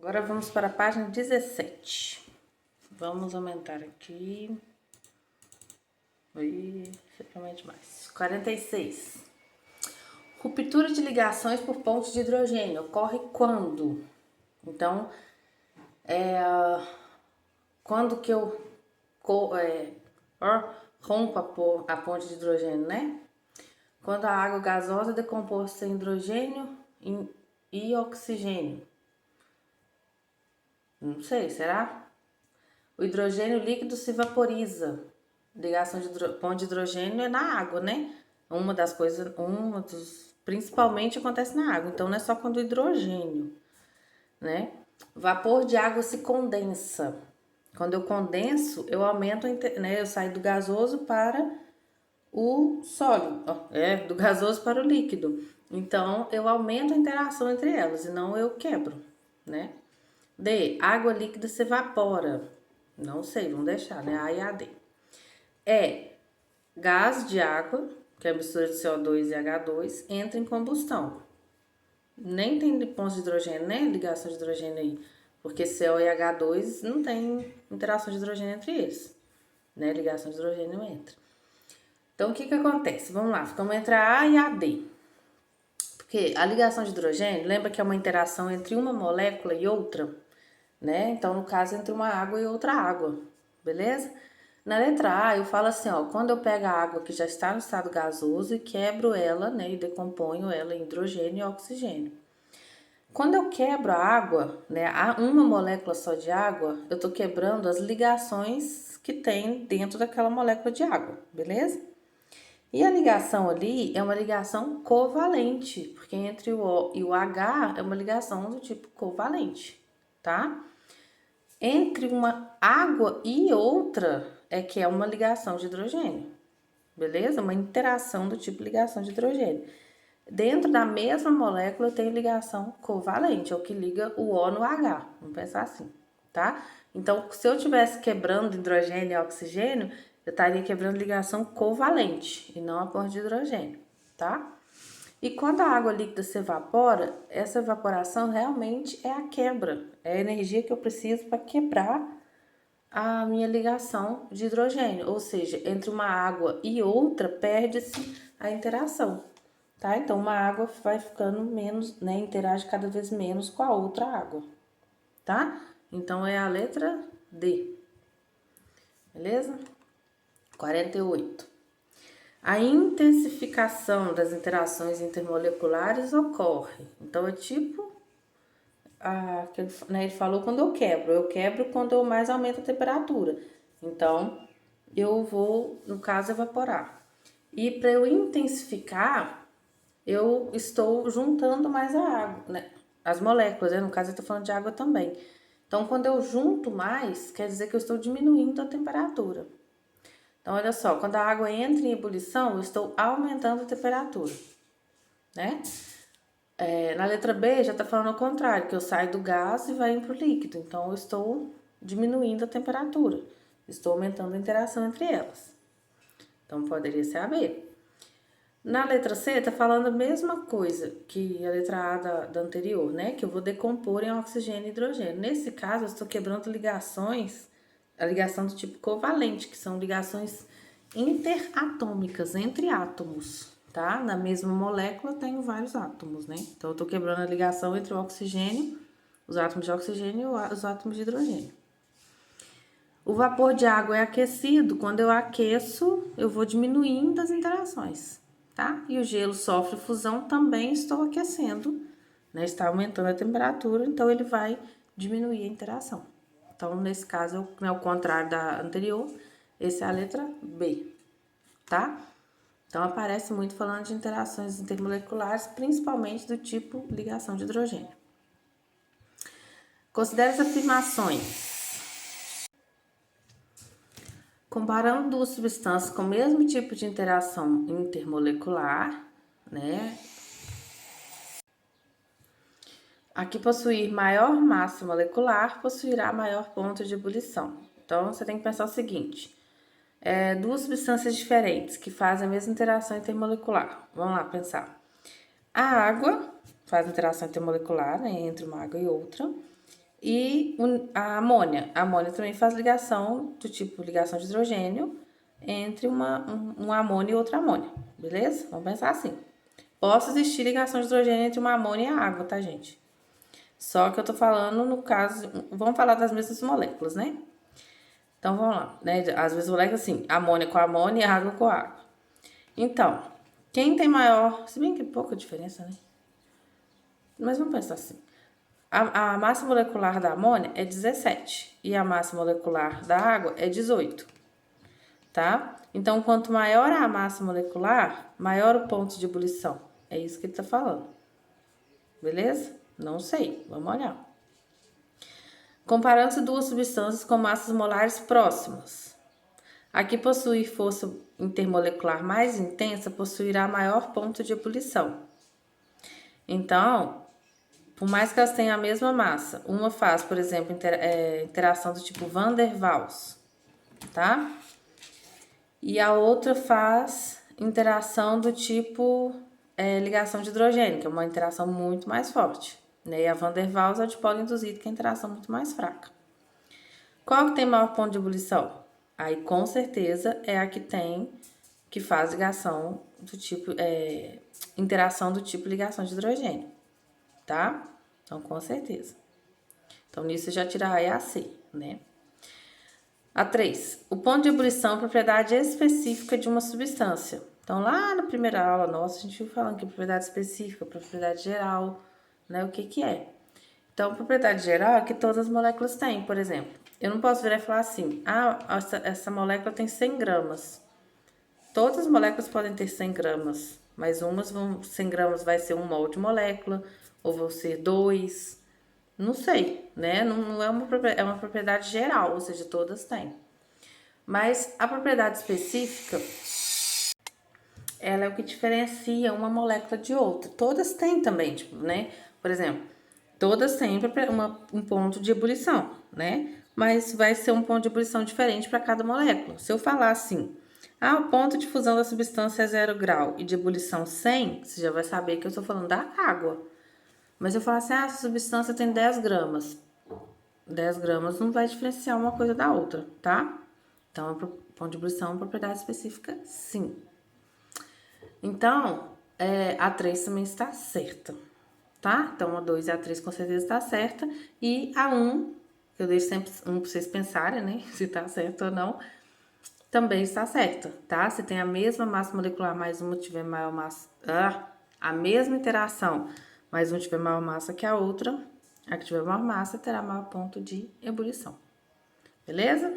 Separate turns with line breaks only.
Agora vamos para a página 17. Vamos aumentar aqui. Oi, certamente mais. 46. Ruptura de ligações por pontos de hidrogênio ocorre quando? Então, quando que eu rompo a ponte de hidrogênio, né? Quando a água gasosa é decomposta em hidrogênio e oxigênio. Não sei, será? O hidrogênio líquido se vaporiza. Ligação de ponte de hidrogênio é na água, né? Principalmente acontece na água. Então não é só quando o hidrogênio, né? Vapor de água se condensa. Quando eu condenso, eu aumento, né? Eu saio do gasoso para o sólido, do gasoso para o líquido. Então eu aumento a interação entre elas e não eu quebro, né? D. Água líquida se evapora. Não sei, vamos deixar, né? A e a D. E. Gás de água, que é a mistura de CO2 e H2, entra em combustão. Nem tem pontos de hidrogênio, né? Ligação de hidrogênio aí. Porque CO e H2 não tem interação de hidrogênio entre eles, né? Ligação de hidrogênio entra. Então, o que acontece? Vamos lá, ficamos entre a A e a D. Porque a ligação de hidrogênio, lembra que é uma interação entre uma molécula e outra, né? Então, no caso, entre uma água e outra água, beleza? Na letra A, eu falo assim, ó, quando eu pego a água que já está no estado gasoso e quebro ela, né, e decomponho ela em hidrogênio e oxigênio. Quando eu quebro a água, né, uma molécula só de água, eu tô quebrando as ligações que tem dentro daquela molécula de água, beleza? E a ligação ali é uma ligação covalente, porque entre o O e o H é uma ligação do tipo covalente, tá? Entre uma água e outra é que é uma ligação de hidrogênio, beleza? Uma interação do tipo ligação de hidrogênio. Dentro da mesma molécula tem ligação covalente, é o que liga o O no H, vamos pensar assim, tá? Então, se eu estivesse quebrando hidrogênio e oxigênio, eu estaria quebrando ligação covalente e não a ponte de hidrogênio, tá? E quando a água líquida se evapora, essa evaporação realmente é a quebra, é a energia que eu preciso para quebrar a minha ligação de hidrogênio, ou seja, entre uma água e outra perde-se a interação, tá? Então uma água vai ficando menos, né, interage cada vez menos com a outra água, tá? Então é a letra D, beleza? 48. A intensificação das interações intermoleculares ocorre. Então é tipo ele falou quando eu quebro quando eu mais aumento a temperatura. Então, eu vou, no caso, evaporar. E para eu intensificar, eu estou juntando mais a água, né? As moléculas, né? No caso, eu estou falando de água também. Então, quando eu junto mais, quer dizer que eu estou diminuindo a temperatura. Então, olha só, quando a água entra em ebulição, eu estou aumentando a temperatura, né? Na letra B já está falando ao contrário, que eu saio do gás e vai para o líquido. Então, eu estou diminuindo a temperatura. Estou aumentando a interação entre elas. Então, poderia ser a B. Na letra C, está falando a mesma coisa que a letra A da anterior, né? Que eu vou decompor em oxigênio e hidrogênio. Nesse caso, eu estou quebrando ligações, a ligação do tipo covalente, que são ligações interatômicas entre átomos, tá? Na mesma molécula tenho vários átomos, né? Então, eu estou quebrando a ligação entre o oxigênio, os átomos de oxigênio e os átomos de hidrogênio. O vapor de água é aquecido. Quando eu aqueço, eu vou diminuindo as interações, tá? E o gelo sofre fusão, também estou aquecendo, né? Está aumentando a temperatura, então ele vai diminuir a interação. Então, nesse caso, é o contrário da anterior, essa é a letra B, tá? Então, aparece muito falando de interações intermoleculares, principalmente do tipo ligação de hidrogênio. Considere as afirmações. Comparando duas substâncias com o mesmo tipo de interação intermolecular, né? A que possuir maior massa molecular possuirá maior ponto de ebulição. Então, você tem que pensar o seguinte: duas substâncias diferentes que fazem a mesma interação intermolecular. Vamos lá pensar. A água faz interação intermolecular, né, entre uma água e outra. e a amônia. A amônia também faz ligação do tipo ligação de hidrogênio entre um amônia e outra amônia, beleza? Vamos pensar assim. Possa existir ligação de hidrogênio entre uma amônia e a água, tá, gente? Só que eu tô falando no caso... Vamos falar das mesmas moléculas, né? Então, vamos lá, né? As mesmas moléculas, assim, amônia com amônia e água com água. Então, quem tem maior... Se bem que é pouca diferença, né? Mas vamos pensar assim. A massa molecular da amônia é 17 e a massa molecular da água é 18, tá? Então, quanto maior a massa molecular, maior o ponto de ebulição. É isso que ele tá falando. Beleza? Não sei, vamos olhar. Comparando-se duas substâncias com massas molares próximas. A que possuir força intermolecular mais intensa possuirá maior ponto de ebulição. Então, por mais que elas tenham a mesma massa, uma faz, por exemplo, interação do tipo Van der Waals, tá? E a outra faz interação do tipo ligação de hidrogênio, que é uma interação muito mais forte, né? E a Van der Waals é o dipolo induzido, que é a interação muito mais fraca. Qual que tem maior ponto de ebulição? Aí, com certeza, é a que faz ligação do tipo, interação do tipo ligação de hidrogênio, tá? Então, com certeza. Então, nisso já tira A e a C, né? A 3. O ponto de ebulição é a propriedade específica de uma substância. Então, lá na primeira aula nossa, a gente viu falando que propriedade específica, propriedade geral, né? O que é? Então, propriedade geral é que todas as moléculas têm, por exemplo. Eu não posso virar e falar assim, essa molécula tem 100 gramas. Todas as moléculas podem ter 100 gramas, mas 100 gramas vai ser 1 mol de molécula, ou vão ser 2, não sei, né? Não é uma propriedade geral, ou seja, todas têm. Mas a propriedade específica, ela é o que diferencia uma molécula de outra. Todas têm também, tipo, né? Por exemplo, todas têm um ponto de ebulição, né? Mas vai ser um ponto de ebulição diferente para cada molécula. Se eu falar assim, o ponto de fusão da substância é 0 grau e de ebulição 100, você já vai saber que eu estou falando da água. Mas se eu falar assim, essa substância tem 10 gramas. 10 gramas não vai diferenciar uma coisa da outra, tá? Então, o ponto de ebulição é uma propriedade específica, sim. Então, a 3 também está certa, tá? Então, a 2 e a 3 com certeza está certa. E a 1, que eu deixo sempre para vocês pensarem, né? Se tá certo ou não, também está certa, tá? Se tem a mesma massa molecular, mas uma tiver maior massa... a mesma interação, mas um tiver maior massa que a outra, a que tiver maior massa terá maior ponto de ebulição. Beleza?